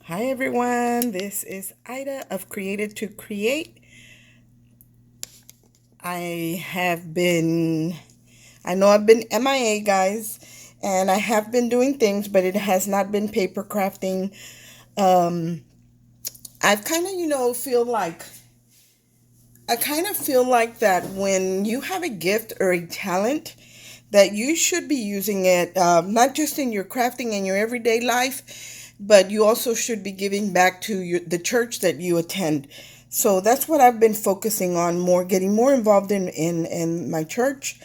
Hi everyone, this is Ida of Created to Create. I have been, I know I've been MIA guys, and I have been doing things, but it has not been paper crafting. Um, I've kind of, I kind of feel like that when you have a gift or a talent, that you should be using it not just in your crafting and your everyday life, but you also should be giving back to the church that you attend. So that's what I've been focusing on more, getting more involved in my church,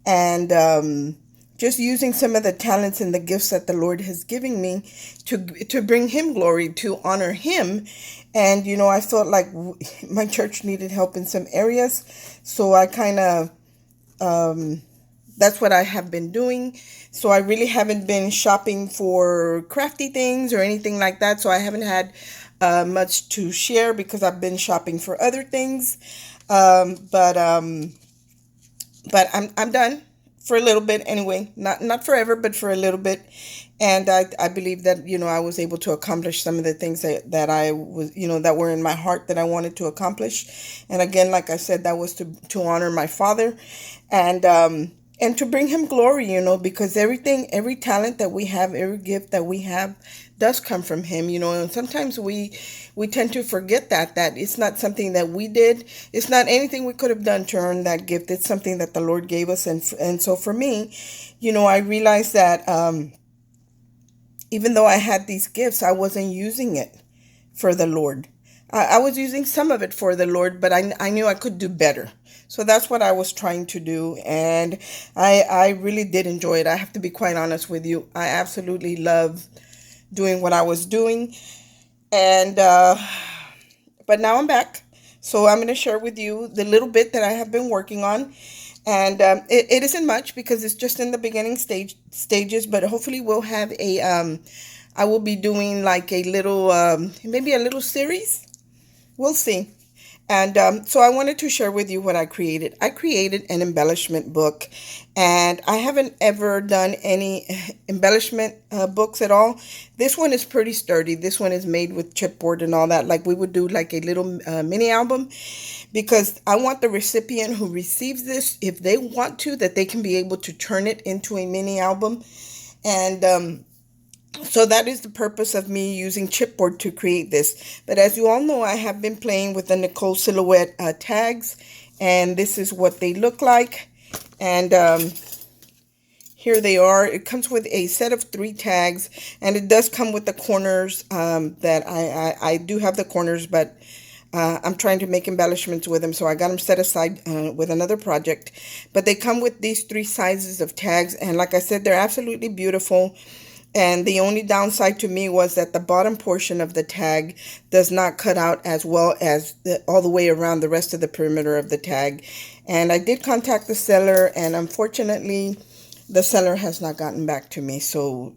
and just using some of the talents and the gifts that the Lord has given me to bring Him glory, to honor Him. And I felt like my church needed help in some areas, so I kind of that's what I have been doing. So I really haven't been shopping for crafty things or anything like that. So I haven't had much to share because I've been shopping for other things. But I'm done for a little bit anyway. Not forever, but for a little bit. And I believe that I was able to accomplish some of the things that I was that were in my heart that I wanted to accomplish. And again, like I said, that was to honor my father, and to bring him glory, because every talent that we have, every gift that we have does come from him, and sometimes we tend to forget that it's not something that we did. It's not anything we could have done to earn that gift. It's something that the Lord gave us. And so for me, I realized that even though I had these gifts, I wasn't using it for the Lord. I was using some of it for the Lord, but I knew I could do better. So that's what I was trying to do. And I really did enjoy it. I have to be quite honest with you. I absolutely love doing what I was doing. And, but now I'm back. So I'm going to share with you the little bit that I have been working on. And it isn't much because it's just in the beginning stages, but hopefully we'll have I will be doing like a little, maybe a little series. We'll see. And so I wanted to share with you what I created. I created an embellishment book, and I haven't ever done any embellishment books at all. This one is pretty sturdy. This one is made with chipboard and all that. Like we would do like a little mini album, because I want the recipient who receives this, if they want to, that they can be able to turn it into a mini album. And so that is the purpose of me using chipboard to create this. But as you all know, I have been playing with the Nicole Silhouette tags, and this is what they look like. And here they are. It comes with a set of 3 tags, and it does come with the corners that I do have the corners, but I'm trying to make embellishments with them, so I got them set aside with another project. But they come with these 3 sizes of tags, and like I said, they're absolutely beautiful. And the only downside to me was that the bottom portion of the tag does not cut out as well as all the way around the rest of the perimeter of the tag. And I did contact the seller, and unfortunately, the seller has not gotten back to me. So,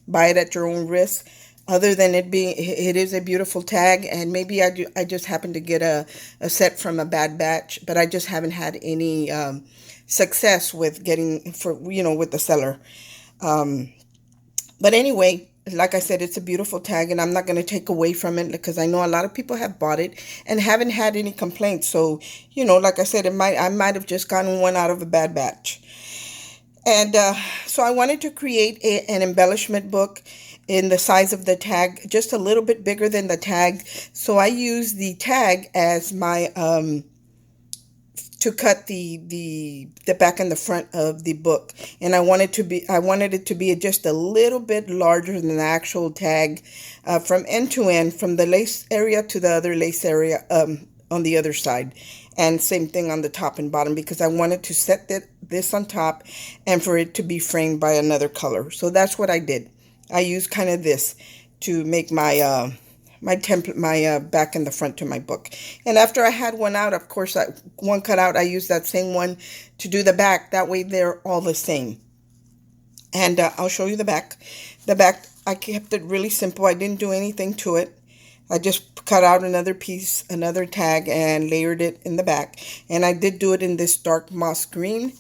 buy it at your own risk. Other than it is a beautiful tag, and maybe I just happened to get a set from a bad batch, but I just haven't had any success with getting with the seller. Um, but anyway, like I said, it's a beautiful tag, and I'm not going to take away from it because I know a lot of people have bought it and haven't had any complaints. So, like I said, I might have just gotten one out of a bad batch. And so I wanted to create an embellishment book in the size of the tag, just a little bit bigger than the tag. So I use the tag as my to cut the back and the front of the book. And I wanted it to be just a little bit larger than the actual tag, from end to end, from the lace area to the other lace area on the other side. And same thing on the top and bottom, because I wanted to set this on top and for it to be framed by another color. So that's what I did. I used kind of this to make my template, my back and the front to my book. And after I had one out, of course, one cut out, I used that same one to do the back. That way they're all the same. And I'll show you the back. The back, I kept it really simple. I didn't do anything to it. I just cut out another piece, another tag, and layered it in the back. And I did do it in this dark moss green,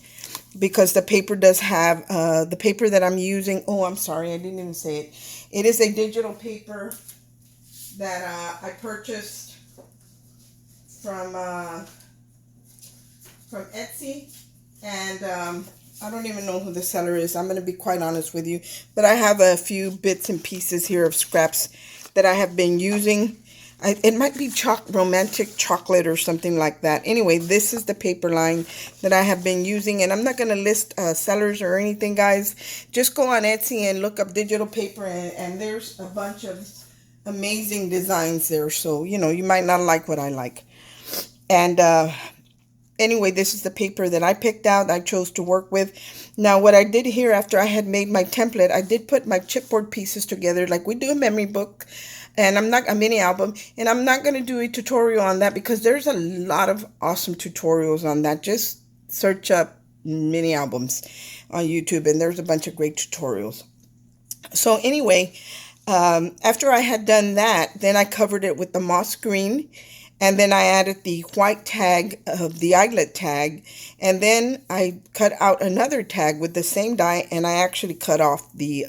because the paper does have, the paper that I'm using, oh, I'm sorry, I didn't even say it. It is a digital paper that I purchased from uh, from Etsy, and I don't even know who the seller is. I'm going to be quite honest with you, but I have a few bits and pieces here of scraps that I have been using. It might be romantic chocolate or something like that. Anyway, this is the paper line that I have been using, and I'm not going to list sellers or anything, guys. Just go on Etsy and look up digital paper, and there's a bunch of amazing designs there. So, you might not like what I like. And anyway, this is the paper that I picked out, I chose to work with. Now, what I did here after I had made my template, I did put my chipboard pieces together like we do a memory book, and a mini album, and I'm not going to do a tutorial on that because there's a lot of awesome tutorials on that. Just search up mini albums on YouTube, and there's a bunch of great tutorials. So anyway, after I had done that, then I covered it with the moss green, and then I added the white tag of the eyelet tag, and then I cut out another tag with the same die, and I actually cut off the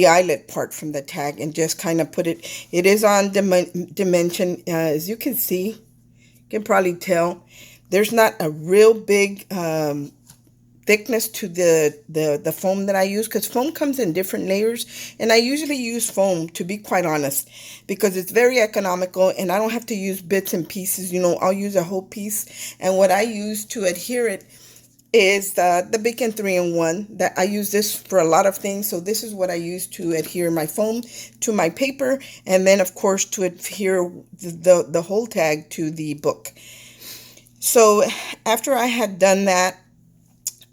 eyelet part from the tag and just kind of put it. It is on dimension, as you can see. You can probably tell there's not a real big thickness to the foam that I use, because foam comes in different layers, and I usually use foam, to be quite honest, because it's very economical and I don't have to use bits and pieces. I'll use a whole piece, and what I use to adhere it is the Beacon 3-in-1. That I use this for a lot of things. So this is what I use to adhere my foam to my paper, and then of course to adhere the whole tag to the book. So after I had done that,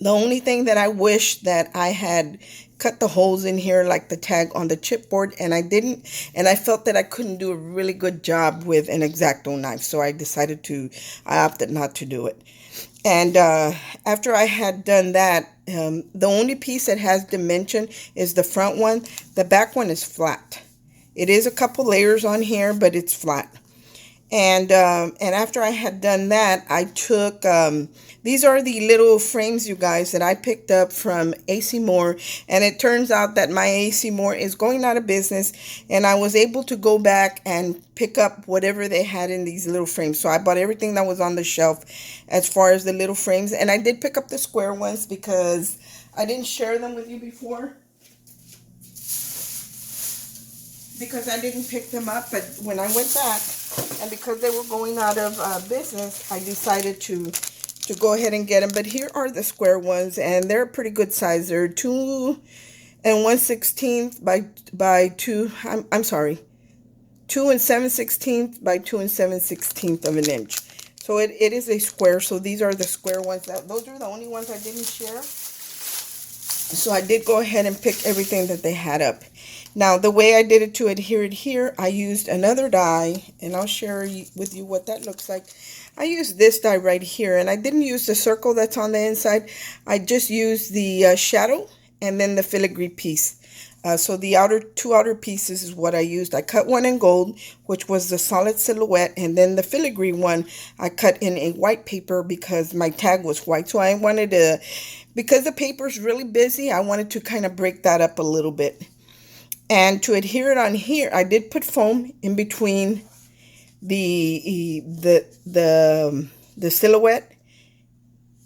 the only thing that I wish that I had cut the holes in here like the tag on the chipboard, and I didn't, and I felt that I couldn't do a really good job with an X-Acto knife, so I opted not to do it. And after I had done that, the only piece that has dimension is the front one. The back one is flat. It is a couple layers on here, but it's flat. And after I had done that, I took, these are the little frames, you guys, that I picked up from AC Moore. And it turns out that my AC Moore is going out of business. And I was able to go back and pick up whatever they had in these little frames. So I bought everything that was on the shelf as far as the little frames. And I did pick up the square ones because I didn't share them with you before, because I didn't pick them up. But when I went back, and because they were going out of business, I decided to go ahead and get them. But here are the square ones, and they're a pretty good size. They're 2 1/16 by 2. I'm sorry, 2 7/16 by 2 7/16 of an inch. So it is a square. So these are the square ones. Those are the only ones I didn't share. So I did go ahead and pick everything that they had up. Now, the way I did it to adhere it here, I used another die, and I'll share with you what that looks like. I used this die right here, and I didn't use the circle that's on the inside. I just used the shadow and then the filigree piece. So the two outer pieces is what I used. I cut one in gold, which was the solid silhouette, and then the filigree one I cut in a white paper because my tag was white. So I wanted to, because the paper's really busy, I wanted to kind of break that up a little bit. And to adhere it on here, I did put foam in between the silhouette.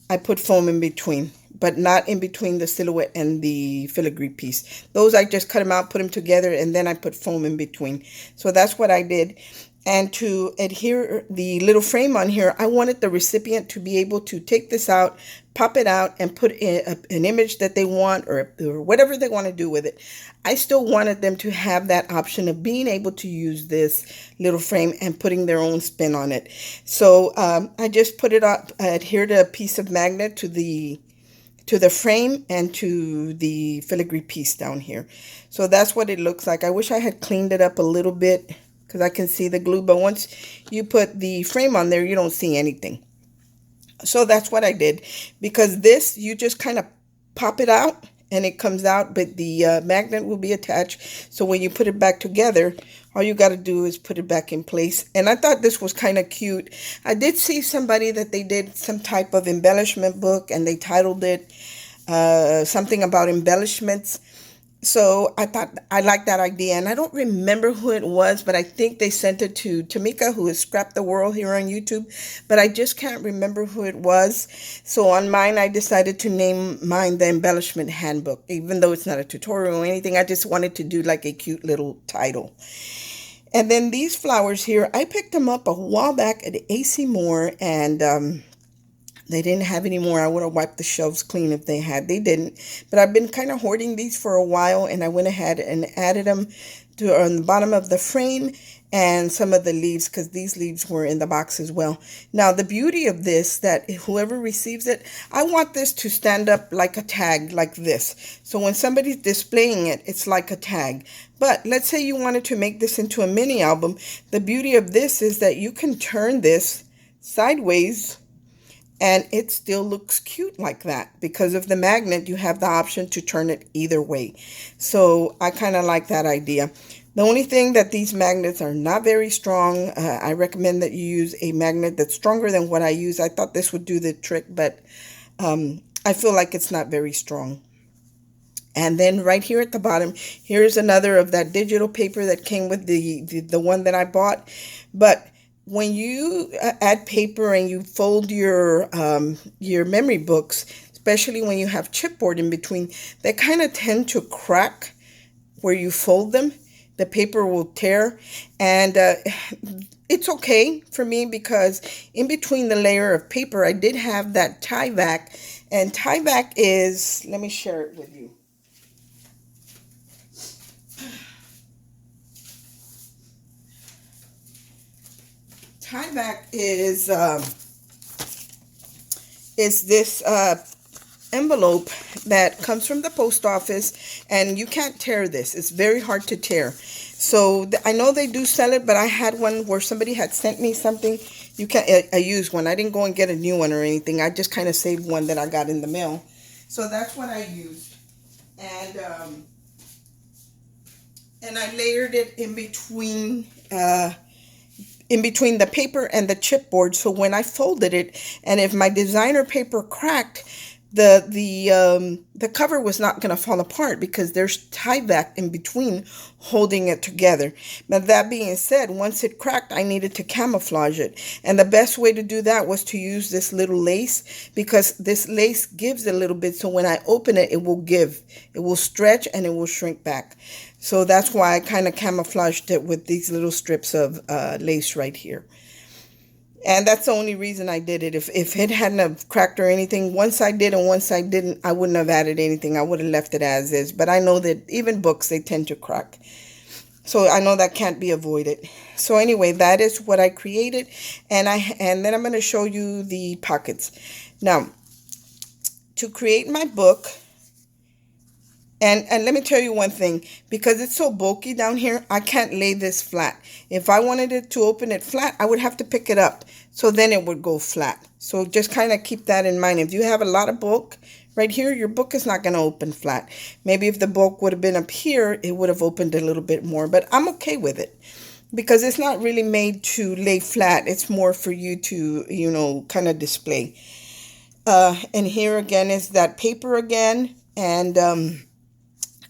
I put foam in between, but not in between the silhouette and the filigree piece. Those I just cut them out, put them together, and then I put foam in between. So that's what I did. And to adhere the little frame on here, I wanted the recipient to be able to take this out, pop it out, and put in an image that they want, or whatever they want to do with it. I still wanted them to have that option of being able to use this little frame and putting their own spin on it. So I just put it up, adhered a piece of magnet to the frame and to the filigree piece down here. So that's what it looks like. I wish I had cleaned it up a little bit, because I can see the glue, but once you put the frame on there, you don't see anything. So that's what I did, because this, you just kind of pop it out and it comes out, but the magnet will be attached. So when you put it back together, all you got to do is put it back in place. And I thought this was kind of cute. I did see somebody that they did some type of embellishment book, and they titled it something about embellishments. So I thought I liked that idea, and I don't remember who it was, but I think they sent it to Tamika, who has Scrap the World here on YouTube, but I just can't remember who it was. So on mine, I decided to name mine the Embellishment Handbook, even though it's not a tutorial or anything. I just wanted to do like a cute little title. And then these flowers here, I picked them up a while back at AC Moore, and they didn't have any more. I would have wiped the shelves clean if they had. They didn't. But I've been kind of hoarding these for a while, and I went ahead and added them to on the bottom of the frame and some of the leaves, because these leaves were in the box as well. Now, the beauty of this, that whoever receives it, I want this to stand up like a tag, like this. So when somebody's displaying it, it's like a tag. But let's say you wanted to make this into a mini album. The beauty of this is that you can turn this sideways and it still looks cute like that. Because of the magnet, you have the option to turn it either way. So I kind of like that idea. The only thing that these magnets are not very strong. I recommend that you use a magnet that's stronger than what I use. I thought this would do the trick, but I feel like it's not very strong. And then right here at the bottom, here's another of that digital paper that came with the one that I bought. But when you add paper and you fold your memory books, especially when you have chipboard in between, they kind of tend to crack where you fold them. The paper will tear, and it's okay for me because in between the layer of paper, I did have that tie back, and tie back is, let me share it with you. Tie back is this envelope that comes from the post office, and you can't tear this. It's very hard to tear. So I know they do sell it, but I had one where somebody had sent me something. You can I used one. I didn't go and get a new one or anything. I just kind of saved one that I got in the mail. So that's what I used, and I layered it in between the paper and the chipboard. So when I folded it, and if my designer paper cracked, the cover was not going to fall apart because there's tie back in between holding it together. Now that being said, once it cracked, I needed to camouflage it, and the best way to do that was to use this little lace, because this lace gives a little bit, so when I open it, it will stretch and it will shrink back. So that's why I kind of camouflaged it with these little strips of lace right here. And that's the only reason I did it. If it hadn't have cracked or anything, once I did and once I didn't, I wouldn't have added anything. I would have left it as is. But I know that even books, they tend to crack. So I know that can't be avoided. So anyway, that is what I created. And then I'm going to show you the pockets. Now, to create my book, and let me tell you one thing, because it's so bulky down here, I can't lay this flat. If I wanted it to open it flat, I would have to pick it up. So then it would go flat. So just kind of keep that in mind. If you have a lot of bulk right here, your book is not going to open flat. Maybe if the bulk would have been up here, it would have opened a little bit more. But I'm okay with it, because it's not really made to lay flat. It's more for you to, kind of display. And here again is that paper again. And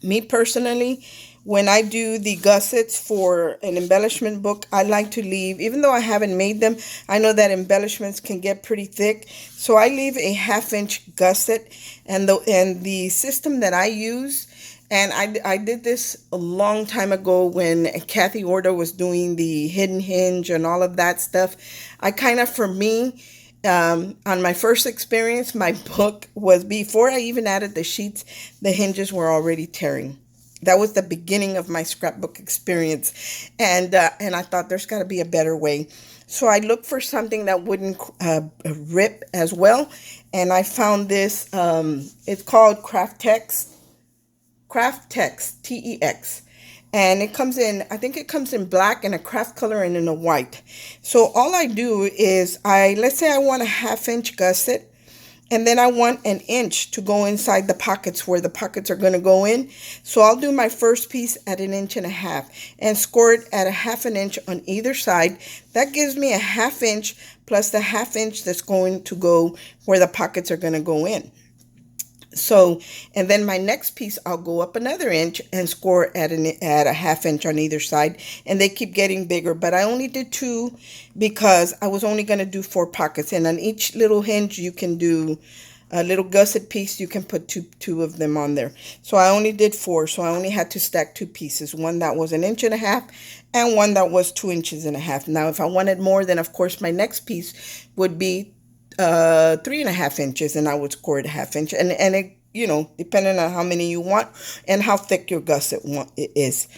me personally, when I do the gussets for an embellishment book, I like to leave, even though I haven't made them, I know that embellishments can get pretty thick. So I leave a 1/2 inch gusset, and the system that I use, and I did this a long time ago when Kathy Order was doing the hidden hinge and all of that stuff. I kind of, for me, on my first experience, my book was, before I even added the sheets, the hinges were already tearing. That was the beginning of my scrapbook experience, and I thought there's got to be a better way. So I looked for something that wouldn't rip as well, and I found this. It's called Craftex, Tex. And it comes in, I think it comes in black and a craft color and in a white. So all I do is let's say I want a 1/2 inch gusset, and then I want 1 inch to go inside the pockets where the pockets are going to go in. So I'll do my first piece at 1.5 inches and score it at 1/2 inch on either side. That gives me a 1/2 inch plus the 1/2 inch that's going to go where the pockets are going to go in. So, and then my next piece, I'll go up another inch and score at a half inch on either side, and they keep getting bigger. But I only did two because I was only going to do 4 pockets, and on each little hinge you can do a little gusset piece. You can put two of them on there. So I only did 4. So I only had to stack 2 pieces, one that was 1.5 inches and one that was 2.5 inches. Now, if I wanted more, then of course my next piece would be 3.5 inches, and I would score it a half inch, and it, depending on how many you want and how thick your gusset is.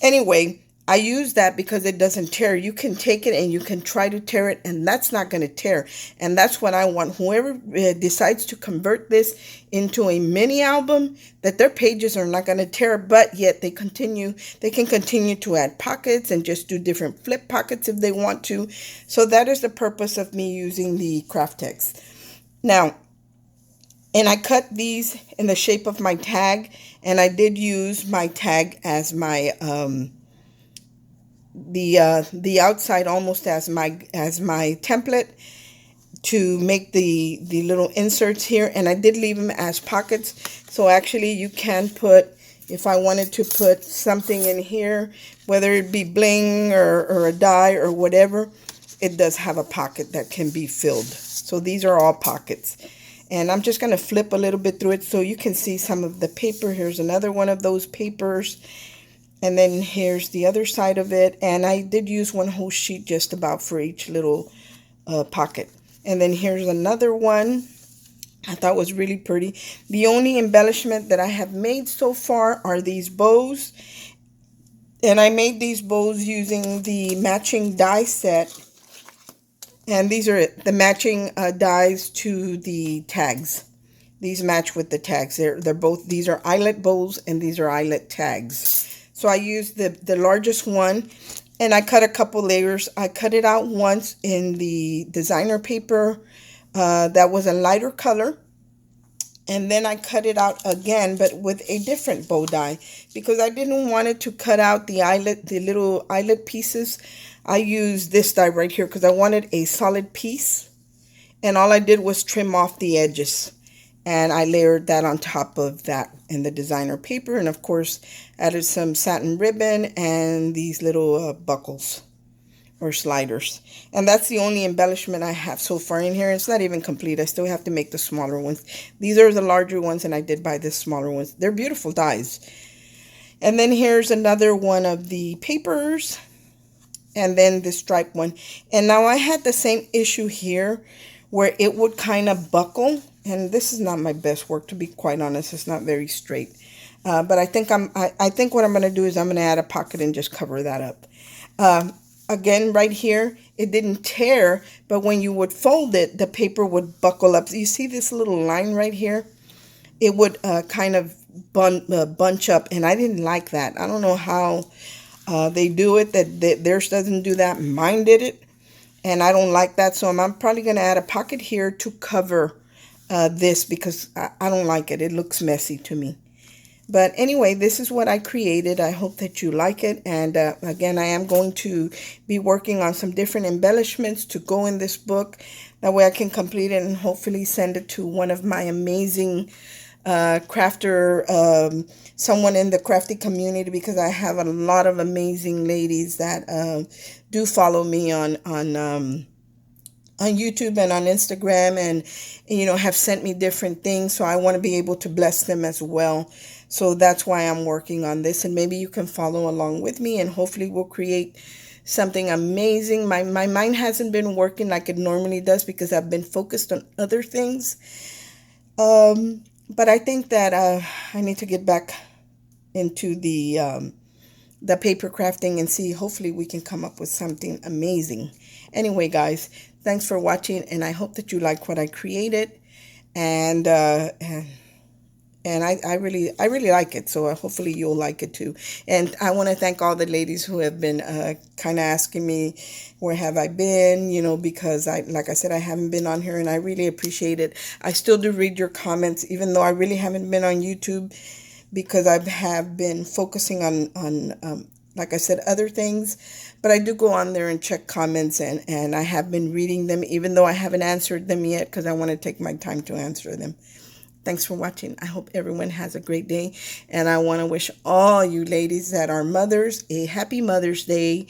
Anyway, I use that because it doesn't tear. You can take it and you can try to tear it, and that's not going to tear. And that's what I want. Whoever decides to convert this into a mini album, that their pages are not going to tear, but yet they can continue to add pockets and just do different flip pockets if they want to. So that is the purpose of me using the craft text. Now, and I cut these in the shape of my tag, and I did use my tag as my the outside almost as my template to make the little inserts here, and I did leave them as pockets. So actually you can put, if I wanted to put something in here, whether it be bling or a die or whatever, it does have a pocket that can be filled. So these are all pockets. And I'm just going to flip a little bit through it so you can see some of the paper. Here's another one of those papers. And then here's the other side of it. And I did use one whole sheet just about for each little pocket. And then here's another one I thought was really pretty. The only embellishment that I have made so far are these bows. And I made these bows using the matching die set. And these are the matching dies to the tags. These match with the tags. They're both, these are eyelet bows and these are eyelet tags. So I used the largest one, and I cut a couple layers. I cut it out once in the designer paper that was a lighter color. And then I cut it out again, but with a different bow die, because I didn't want it to cut out the little eyelet pieces. I used this die right here because I wanted a solid piece, and all I did was trim off the edges, and I layered that on top of that in the designer paper, and of course added some satin ribbon and these little buckles or sliders. And that's the only embellishment I have so far in here. It's not even complete. I still have to make the smaller ones. These are the larger ones, and I did buy the smaller ones. They're beautiful dies. And then here's another one of the papers, and then the stripe one. And now I had the same issue here where it would kind of buckle, and this is not my best work, to be quite honest. It's not very straight, but I think I think what I'm going to do is I'm going to add a pocket and just cover that up. Again, right here, it didn't tear, but when you would fold it, the paper would buckle up. You see this little line right here? It would kind of bunch up, and I didn't like that. I don't know how they do it, that theirs doesn't do that. Mine did it, and I don't like that. So I'm probably going to add a pocket here to cover this, because I don't like it. It looks messy to me. But anyway, this is what I created. I hope that you like it. And again, I am going to be working on some different embellishments to go in this book. That way I can complete it and hopefully send it to one of my amazing crafter, someone in the crafty community, because I have a lot of amazing ladies that do follow me on YouTube and on Instagram, and have sent me different things. So I want to be able to bless them as well. So that's why I'm working on this, and maybe you can follow along with me, and hopefully we'll create something amazing. My mind hasn't been working like it normally does because I've been focused on other things. But I think that I need to get back into the paper crafting and see, hopefully we can come up with something amazing. Anyway, guys, thanks for watching, and I hope that you like what I created, and I really like it. So hopefully you'll like it too. And I want to thank all the ladies who have been kind of asking me, where have I been? Because like I said, I haven't been on here, and I really appreciate it. I still do read your comments, even though I really haven't been on YouTube, because I have been focusing on like I said, other things. But I do go on there and check comments, and I have been reading them, even though I haven't answered them yet, because I want to take my time to answer them. Thanks for watching. I hope everyone has a great day. And I want to wish all you ladies that are mothers a happy Mother's Day.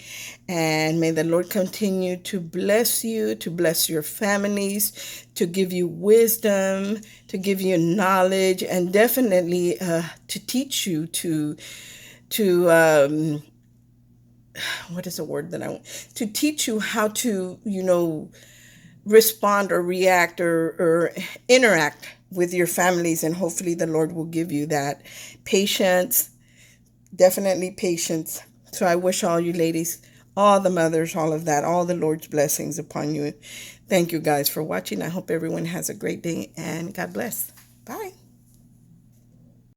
And may the Lord continue to bless you, to bless your families, to give you wisdom, to give you knowledge, and definitely to teach you to what is the word that I want? To teach you how to, respond or react or interact with your families. And hopefully the Lord will give you that patience, definitely patience. So I wish all you ladies, all the mothers, all of that, all the Lord's blessings upon you. Thank you guys for watching. I hope everyone has a great day, and God bless. Bye.